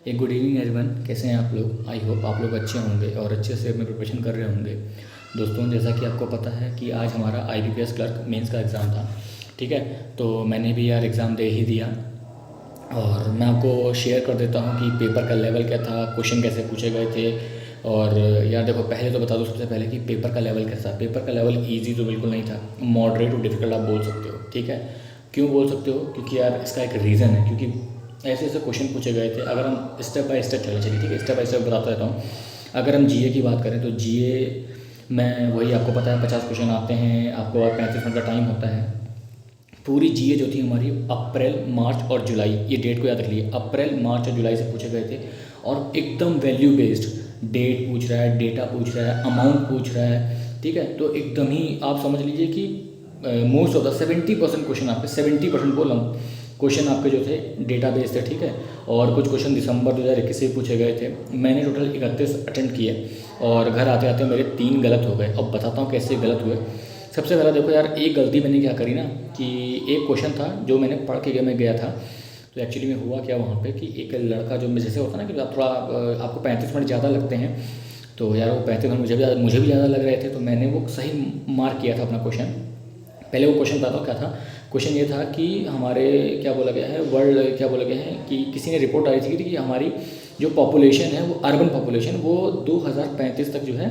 एक good evening everyone, कैसे हैं आप लोग। आई होप आप लोग अच्छे होंगे और अच्छे से अपने प्रिपरेशन कर रहे होंगे। दोस्तों, जैसा कि आपको पता है कि आज हमारा IBPS क्लर्क मेंस का एग्ज़ाम था। ठीक है, तो मैंने भी यार एग्ज़ाम दे ही दिया और मैं आपको शेयर कर देता हूँ कि पेपर का लेवल क्या था, क्वेश्चन कैसे पूछे गए थे। और यार देखो, पहले तो बता दूँ सबसे पहले कि पेपर का लेवल कैसा था। पेपर का लेवल ईजी तो बिल्कुल नहीं था, मॉडरेट और डिफ़िकल्ट आप बोल सकते हो। ठीक है, क्यों बोल सकते हो? क्योंकि यार इसका एक रीज़न है, क्योंकि ऐसे ऐसे क्वेश्चन पूछे गए थे। अगर हम स्टेप बाय स्टेप चले, चलिए ठीक है, स्टेप बाय स्टेप बताता रहता हूँ। अगर हम जीए की बात करें तो जीए में वही आपको पता है 50 क्वेश्चन आते हैं, आपको 35 मिनट का टाइम होता है। पूरी जीए जो थी हमारी अप्रैल, मार्च और जुलाई, ये डेट को याद रखिए, अप्रैल, मार्च और जुलाई से पूछे गए थे। और एकदम वैल्यू बेस्ड, डेट पूछ रहा है, डेटा पूछ रहा है, अमाउंट पूछ रहा है। ठीक है, तो एकदम ही आप समझ लीजिए कि मोस्ट ऑफ द 70% क्वेश्चन आपके, 70% बोल रहा हूँ, क्वेश्चन आपके जो थे डेटा बेस थे। ठीक है, और कुछ क्वेश्चन दिसंबर 2021 से पूछे गए थे। मैंने टोटल 31 अटेम्प्ट किए और घर आते आते मेरे 3 गलत हो गए। अब बताता हूँ कैसे गलत हुए। सबसे पहला देखो यार, एक गलती मैंने क्या करी ना, कि एक क्वेश्चन था जो मैंने पढ़ के मैं गया था। तो एक्चुअली में हुआ क्या वहाँ पे कि एक लड़का, जो जैसे होता है ना कि आप थोड़ा आपको 35 मिनट ज़्यादा लगते हैं, तो यार वो 35 मिनट मुझे भी ज़्यादा लग रहे थे। तो मैंने वो सही मार्क किया था अपना क्वेश्चन। पहले वो क्वेश्चन बताता हूँ क्या था। क्वेश्चन ये था कि हमारे क्या बोला गया है, वर्ल्ड क्या बोला गया है कि किसी ने रिपोर्ट आई थी कि हमारी जो पॉपुलेशन है, वो अर्बन पॉपुलेशन, वो 2035 तक जो है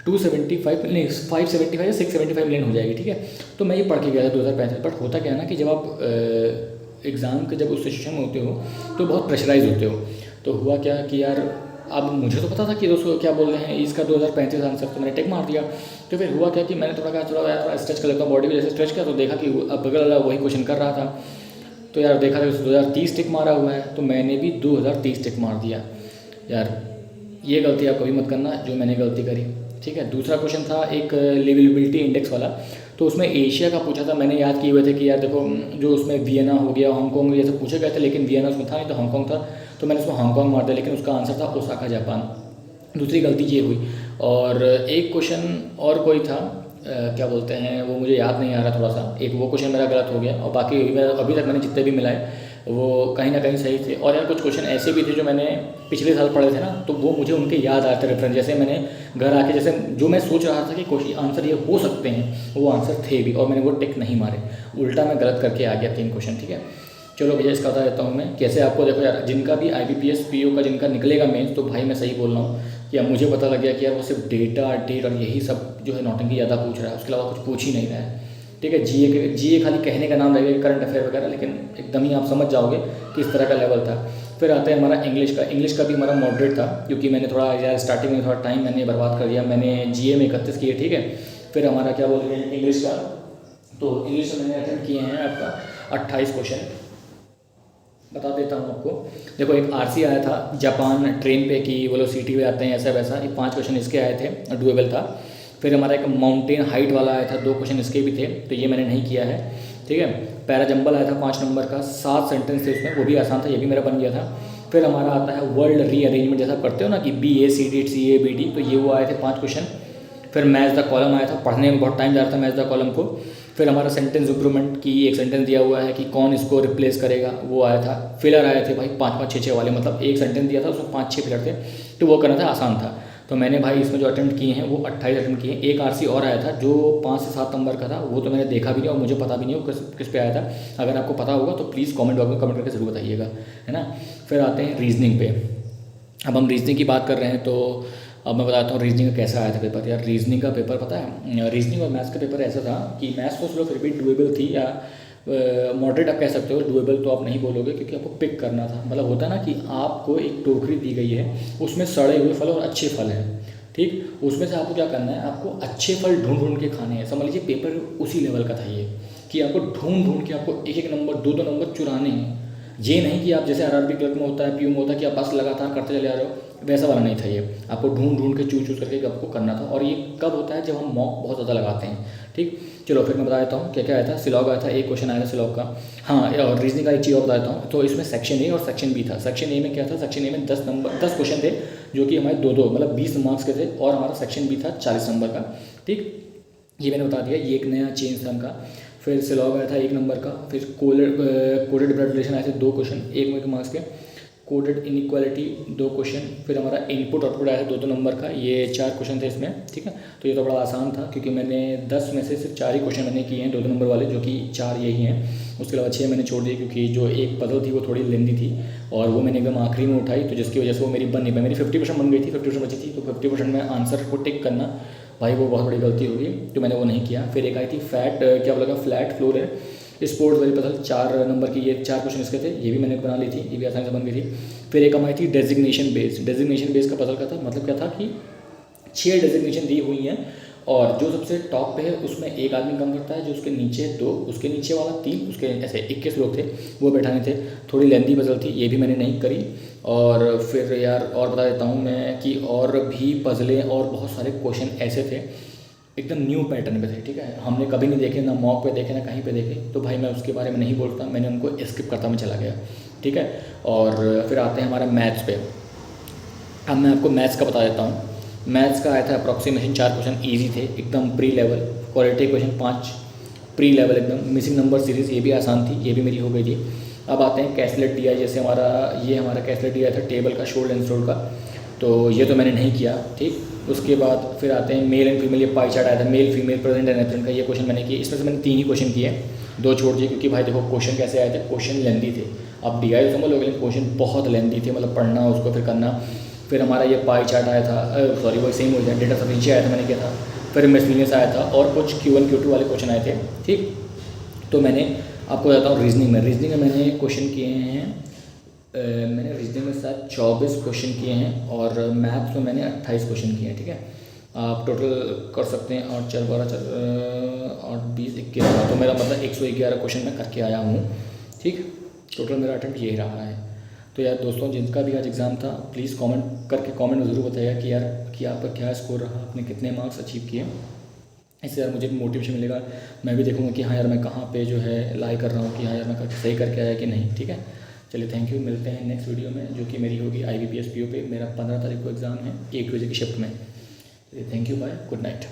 275 नहीं 575 या 675 मिलियन हो जाएगी। ठीक है, तो मैं ये पढ़ के गया था 2035। बट होता क्या है ना कि जब आप एग्ज़ाम के जब उस सिचुएशन में होते हो तो बहुत प्रेशराइज होते हो। तो हुआ क्या कि यार, अब मुझे तो पता था कि दोस्तों क्या बोल रहे हैं, इसका 2035 आंसर, तो मैंने टिक मार दिया। तो फिर हुआ क्या कि मैंने थोड़ा स्ट्रेच कर लेता हूँ, बॉडी को जैसे स्ट्रेच किया तो देखा कि अब बगल वाला वही क्वेश्चन कर रहा था। तो यार देखा था 2030 टिक मारा हुआ है, तो मैंने भी 2030 टिक मार दिया। यार ये गलती आप कभी मत करना जो मैंने गलती करी। ठीक है, दूसरा क्वेश्चन था एक लिविलिबिलिटी इंडेक्स वाला। तो उसमें एशिया का पूछा था, मैंने याद किए हुए थे कि यार देखो, जो उसमें वियना हो गया, हांगकांग, ये सब पूछे गए थे, लेकिन वियना उसमें था नहीं, तो हांगकांग था। तो मैंने उसमें हांगकांग मार दिया, लेकिन उसका आंसर था ओसाका, जापान। दूसरी गलती ये हुई। और एक क्वेश्चन और कोई था, क्या बोलते हैं वो, मुझे याद नहीं आ रहा थोड़ा सा। एक वो क्वेश्चन मेरा गलत हो गया और बाकी अभी तक मैंने जितने भी मिलाए वो कहीं ना कहीं सही थे। और यार कुछ क्वेश्चन ऐसे भी थे जो मैंने पिछले साल पढ़े थे ना, तो वो मुझे उनके याद आते रेफरेंस। जैसे मैंने घर आके जैसे जो मैं सोच रहा था कि क्वेश्चन आंसर ये हो सकते हैं, वो आंसर थे भी, और मैंने वो टिक नहीं मारे, उल्टा मैं गलत करके आ गया 3 क्वेश्चन। ठीक है, चलो भैया इसका बता देता हूँ मैं कैसे आपको। देखो यार, जिनका भी IBPS PO का जिनका निकलेगा मेंस, तो भाई मैं सही बोल रहा हूँ कि अब मुझे पता लग गया कि यार वो सिर्फ डेटा, डेट और यही सब जो है नौटंकी ज़्यादा पूछ रहा है, उसके अलावा कुछ पूछ ही नहीं रहा है। ठीक है, जीए खाली कहने का नाम रहेगा, करंट अफेयर वगैरह, लेकिन एकदम ही आप समझ जाओगे किस तरह का लेवल था। फिर आता है हमारा इंग्लिश का भी हमारा मॉडरेट था, क्योंकि मैंने थोड़ा यार स्टार्टिंग में थोड़ा टाइम मैंने बर्बाद कर दिया। मैंने जीए में 31 किए। ठीक है, फिर हमारा क्या बोलते हैं इंग्लिश का, तो इंग्लिश में मैंने अटेम्प्ट किए हैं आपका 28 क्वेश्चन। बता देता हूँ आपको। देखो, एक आरसी आया था जापान ट्रेन पे कि वो लोग सिटी में आते हैं, ऐसा वैसा, ये 5 क्वेश्चन इसके आए थे, डुएबल था। फिर हमारा एक माउंटेन हाइट वाला आया था, 2 क्वेश्चन इसके भी थे, तो ये मैंने नहीं किया है। ठीक है, पैरा जंबल आया था 5 नंबर का, 7 सेंटेंस थे उसमें, वो भी आसान था, ये भी मेरा बन गया था। फिर हमारा आता है वर्ल्ड रीअरेंजमेंट, जैसा आप करते हो ना कि BACD CABD, तो ये वो आए थे 5 क्वेश्चन। फिर मैच द कॉलम आया था, पढ़ने में बहुत टाइम जा रहा था मैच द कॉलम को। फिर हमारा सेंटेंस इंप्रूवमेंट की एक सेंटेंस दिया हुआ है कि कौन इसको रिप्लेस करेगा, वो आया था। फिलर आए थे भाई 5-5 6-6 वाले, मतलब एक सेंटेंस दिया था उसमें 5-6 फिलर थे, तो वो करना था, आसान था। तो मैंने भाई इसमें जो अटेम्प्ट किए हैं वो 28 अटेम्प्ट किए हैं। एक आरसी और आया था जो 5 से 7 नंबर का था, वो तो मैंने देखा भी नहीं और मुझे पता भी नहीं वो किस पे आया था। अगर आपको पता होगा तो प्लीज़ कमेंट बॉक्स में कमेंट करके ज़रूर बताइएगा, है ना। फिर आते हैं रीजनिंग पे। अब हम रीजनिंग की बात कर रहे हैं, तो अब मैं बताता हूँ रीजनिंग का कैसा आया था पेपर। यार रीजनिंग का पेपर पता है, रीजनिंग और मैथ्स का पेपर ऐसा था कि मैथ्स तो चलो फिर भी डुएबल थी, या मॉडरेट आप कह सकते हो, डुएबल तो आप नहीं बोलोगे क्योंकि आपको पिक करना था। मतलब होता है ना कि आपको एक टोकरी दी गई है, उसमें सड़े हुए फल और अच्छे फल हैं। ठीक, उसमें से आपको क्या करना है, आपको अच्छे फल ढूंढ ढूंढ के खाने हैं। समझ लीजिए पेपर उसी लेवल का था ये, कि आपको ढूंढ ढूंढ के आपको एक एक नंबर, 2-2 नंबर चुराने हैं। ये नहीं कि आप जैसे RRB क्लर्क में होता है, PO में होता है कि आप बस लगातार करते चले आ रहे हो, वैसा वाला नहीं था ये। आपको ढूंढ ढूंढ के चूज करके आपको करना था। और ये कब होता है, जब हम मॉक बहुत ज़्यादा लगाते हैं। ठीक, चलो फिर मैं बता देता हूँ क्या क्या आया था। सिलॉग आया था, एक क्वेश्चन आया था सिलॉग का। हाँ, और रीजनिंग का एक चीज़ और बता देता हूँ। तो इसमें सेक्शन ए और सेक्शन बी था। सेक्शन ए में क्या था, सेक्शन ए में 10 क्वेश्चन थे, जो कि हमारे 2-2 मतलब 20 मार्क्स के थे, और हमारा सेक्शन बी था 40 नंबर का। ठीक, ये मैंने बता दिया, ये एक नया चेंज था उनका। फिर सिलॉग आया था 1 नंबर का। फिर कोडेड ब्लड रिलेशन आए थे 2 क्वेश्चन, 1 मार्क्स के। कोडेड इनइक्वालिटी 2 क्वेश्चन, फिर हमारा इनपुट आउटपुट आया था 2-2 नंबर का, ये 4 क्वेश्चन थे इसमें, ठीक है। तो ये तो बड़ा आसान था क्योंकि मैंने 10 में से सिर्फ 4 ही क्वेश्चन मैंने किए हैं 2-2 नंबर वाले, जो कि 4 यही हैं। उसके अलावा 6 मैंने छोड़ दिए क्योंकि जो एक पजल थी वो थोड़ी लेंदी थी और वो मैंने एकदम आखिरी में उठाई, तो जिसकी वजह से वो मेरी बन नहीं पाई। मेरी 50% बन गई थी, 50% बची थी, तो 50% में आंसर को टिक करना भाई वो बहुत बड़ी गलती होगी, तो मैंने वो नहीं किया। फिर एक आई थी फैट क्या बोला, फ्लैट फ्लोर है स्पोर्ट्स वाली पजल, 4 नंबर की, ये 4 क्वेश्चन इसके थे, ये भी मैंने बना ली थी, ये भी आसानी से बन गई थी। फिर एक हमारी थी डेजिग्नेशन बेस्ड का पजल का था, मतलब क्या था कि 6 डेजिग्नेशन दी हुई हैं और जो सबसे टॉप पे है उसमें एक आदमी काम करता है, जो उसके नीचे 2, उसके नीचे वाला 3, उसके ऐसे 21 लोग थे वो बैठाने थे। थोड़ी लेंदी पजल थी, ये भी मैंने नहीं करी। और फिर यार और बता देता हूँ मैं कि और भी पजलें और बहुत सारे क्वेश्चन ऐसे थे एकदम न्यू पैटर्न पे थे, ठीक है, हमने कभी नहीं देखे, ना मॉक पे देखे, ना कहीं पे देखे, तो भाई मैं उसके बारे में नहीं बोलता, मैंने उनको स्किप करता मैं चला गया, ठीक है। और फिर आते हैं हमारा मैथ्स पे। अब मैं आपको मैथ्स का बता देता हूँ। मैथ्स का आया था अप्रॉक्सीमेशन 4 क्वेश्चन ईजी थे एकदम, pre level. Quality question 5 pre level एकदम। मिसिंग नंबर सीरीज़ ये भी आसान थी, ये भी मेरी हो गई थी। अब आते हैं कैसलेट डी आई, जैसे हमारा कैसलेट डी आई था टेबल का, शोल्ड एंड स्टोर का, तो ये तो मैंने नहीं किया, ठीक। उसके बाद फिर आते हैं मेल एंड फीमेल, ये पाई चार्ट आया था, male female present and absent का, ये क्वेश्चन मैंने किए। इसमें से मैंने 3 ही क्वेश्चन किए, 2 छोड़ दिए क्योंकि भाई देखो क्वेश्चन कैसे आए थे, क्वेश्चन लेंदी थे। अब डी आई तो समझ लो, लेकिन क्वेश्चन बहुत लेंदी थे, मतलब पढ़ना उसको फिर करना। फिर हमारा ये पाई चार्ट आया था, सॉरी वो सेम हो गया, डेटा सब नीचे आया था, मैंने किया था। फिर मिसलिनियस आया था और कुछ Q1 Q2 वाले क्वेश्चन आए थे, ठीक। तो मैंने आपको बताता हूँ रीजनिंग में मैंने क्वेश्चन किए हैं, मैंने रीजनिंग में शायद 24 क्वेश्चन किए हैं और मैथ्स में मैंने 28 क्वेश्चन किए हैं, ठीक है। आप टोटल कर सकते हैं 8 4 12 8 20 21, तो मेरा मतलब 111 क्वेश्चन मैं करके आया हूँ, ठीक। टोटल मेरा अटेम्प्ट यही रहा है। तो यार दोस्तों, जिनका भी आज एग्ज़ाम था प्लीज़ कमेंट करके कमेंट में ज़रूर बताइएगा कि यार कि आपका क्या स्कोर रहा, आपने कितने मार्क्स अचीव किए। इससे यार मुझे भी मोटिवेशन मिलेगा, मैं भी देखूँगा कि हाँ यार मैं कहाँ पे जो है लाई कर रहा हूँ, कि हाँ यार मैं सही करके आया कि नहीं, ठीक है। चलिए थैंक यू, मिलते हैं नेक्स्ट वीडियो में, जो कि मेरी होगी IBPS PO पे। मेरा 15 तारीख को एग्ज़ाम है 1 बजे की शिफ्ट में। चलिए thank you, bye, good night.